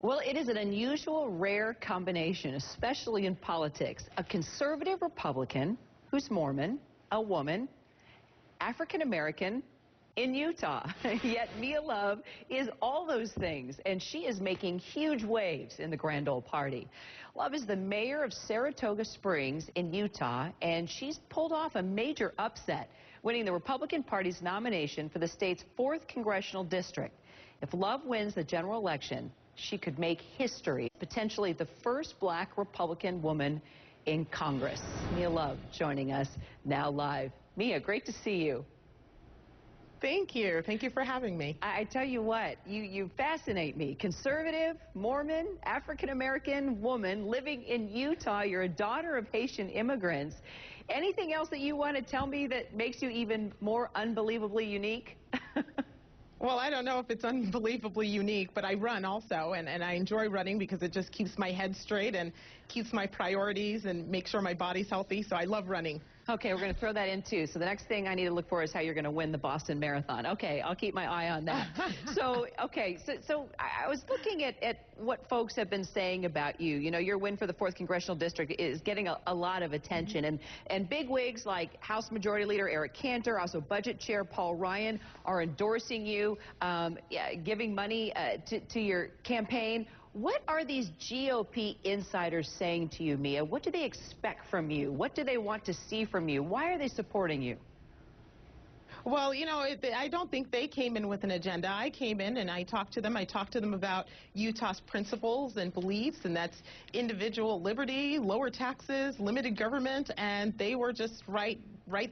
Well, it is an unusual, rare combination, especially in politics. A conservative Republican who's Mormon, a woman, African American, in Utah. Yet Mia Love is all those things, and she is making huge waves in the Grand Ole Party. Love is the mayor of Saratoga Springs in Utah, and she's pulled off a major upset, winning the Republican Party's nomination for the state's 4th congressional district. If Love wins the general election, she could make history, potentially the first black Republican woman in Congress. Mia Love joining us now live. Mia, great to see you. Thank you. Thank you for having me. I tell you what, you fascinate me. Conservative, Mormon, African-American woman living in Utah. You're a daughter of Haitian immigrants. Anything else that you want to tell me that makes you even more unbelievably unique? Well, I don't know if it's unbelievably unique, but I run also, and I enjoy running because it just keeps my head straight and keeps my priorities and makes sure my body's healthy, so I love running. Okay, we're going to throw that in too. So the next thing I need to look for is how you're going to win the Boston Marathon. Okay, I'll keep my eye on that. So I was looking at what folks have been saying about you. You know, your win for the 4th Congressional District is getting a lot of attention. And bigwigs like House Majority Leader Eric Cantor, also Budget Chair Paul Ryan, are endorsing you, giving money to your campaign. What are these GOP insiders saying to you, Mia? What do they expect from you? What do they want to see from you? Why are they supporting you? Well, you know, I don't think they came in with an agenda. I came in and I talked to them. I talked to them about Utah's principles and beliefs, and that's individual liberty, lower taxes, limited government, and they were just right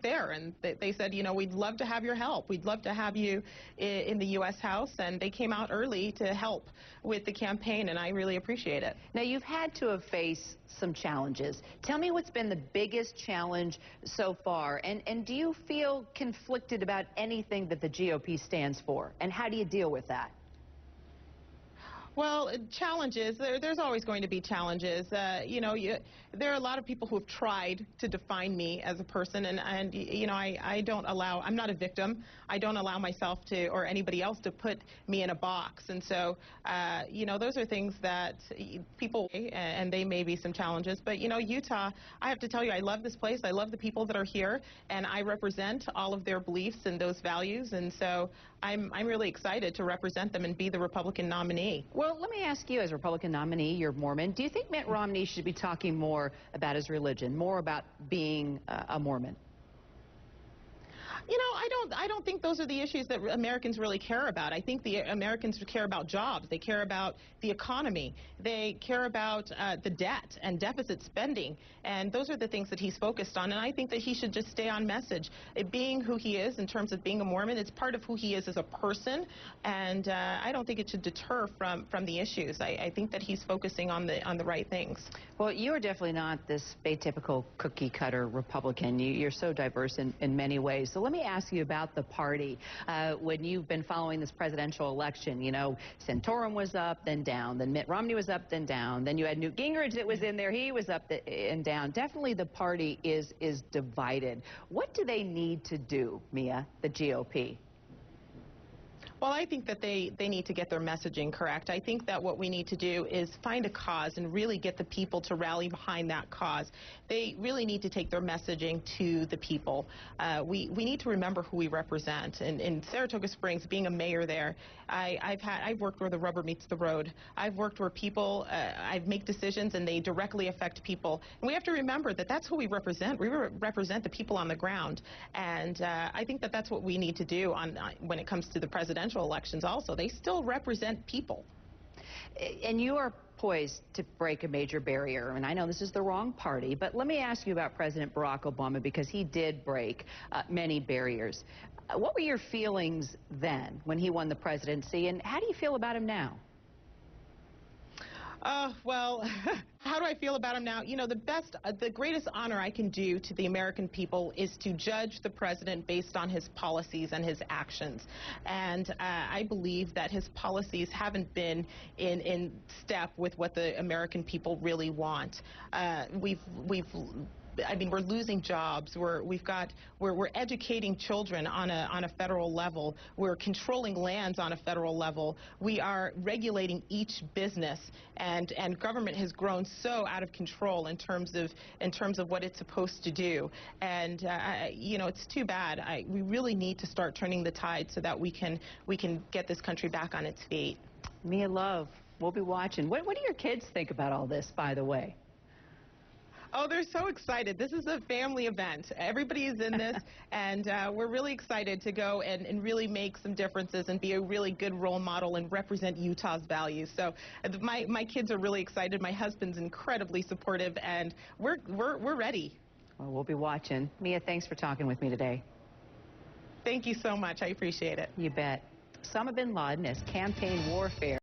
there. And they said, you know, we'd love to have your help. We'd love to have you in the U.S. House, and they came out early to help with the campaign, and I really appreciate it. Now, you've had to have faced some challenges. Tell me what's been the biggest challenge so far, and do you feel conflicted about anything that the GOP stands for, and how do you deal with that? Well, challenges, there's always going to be challenges. You know, there are a lot of people who have tried to define me as a person, and you know, I don't allow, I'm not a victim. I don't allow myself to, or anybody else to put me in a box. And so, you know, those are things that people, and they may be some challenges. But, you know, Utah, I have to tell you, I love this place. I love the people that are here, and I represent all of their beliefs and those values. And so I'm really excited to represent them and be the Republican nominee. Well, let me ask you, as Republican nominee, you're Mormon. Do you think Mitt Romney should be talking more about his religion, more about being a Mormon? You know, I don't think those are the issues that Americans really care about. I think the Americans care about jobs. They care about the economy. They care about the debt and deficit spending. And those are the things that he's focused on. And I think that he should just stay on message. Being who he is in terms of being a Mormon, it's part of who he is as a person. And I don't think it should deter from the issues. I think that he's focusing on the right things. Well, you are definitely not this atypical cookie-cutter Republican. You're so diverse in many ways. So let me ask you about the party. When you've been following this presidential election, you know, Santorum was up, then down. Then Mitt Romney was up, then down. Then you had Newt Gingrich that was in there. He was up and down. Definitely the party is divided. What do they need to do, Mia, the GOP? Well, I think that they need to get their messaging correct. I think that what we need to do is find a cause and really get the people to rally behind that cause. They really need to take their messaging to the people. We need to remember who we represent. In Saratoga Springs, being a mayor there, I've worked where the rubber meets the road. I've worked where people, I make decisions and they directly affect people. And we have to remember that that's who we represent. We represent the people on the ground. And I think that that's what we need to do when it comes to the presidential elections also. They still represent people. And you are poised to break a major barrier, and I know this is the wrong party, but let me ask you about President Barack Obama, because he did break many barriers. What were your feelings then when he won the presidency, and how do you feel about him now? Well, how do I feel about him now? You know, the greatest honor I can do to the American people is to judge the president based on his policies and his actions. And I believe that his policies haven't been in step with what the American people really want. We've I mean, we're losing jobs. We're educating children on a federal level. We're controlling lands on a federal level. We are regulating each business, and government has grown so out of control in terms of what it's supposed to do. And you know, it's too bad. We really need to start turning the tide so that we can get this country back on its feet. Mia Love, we'll be watching. What do your kids think about all this, by the way? Oh, they're so excited. This is a family event. Everybody is in this, and we're really excited to go and really make some differences and be a really good role model and represent Utah's values. So my kids are really excited. My husband's incredibly supportive, and we're ready. Well, we'll be watching. Mia, thanks for talking with me today. Thank you so much. I appreciate it. You bet. Osama bin Laden as campaign warfare.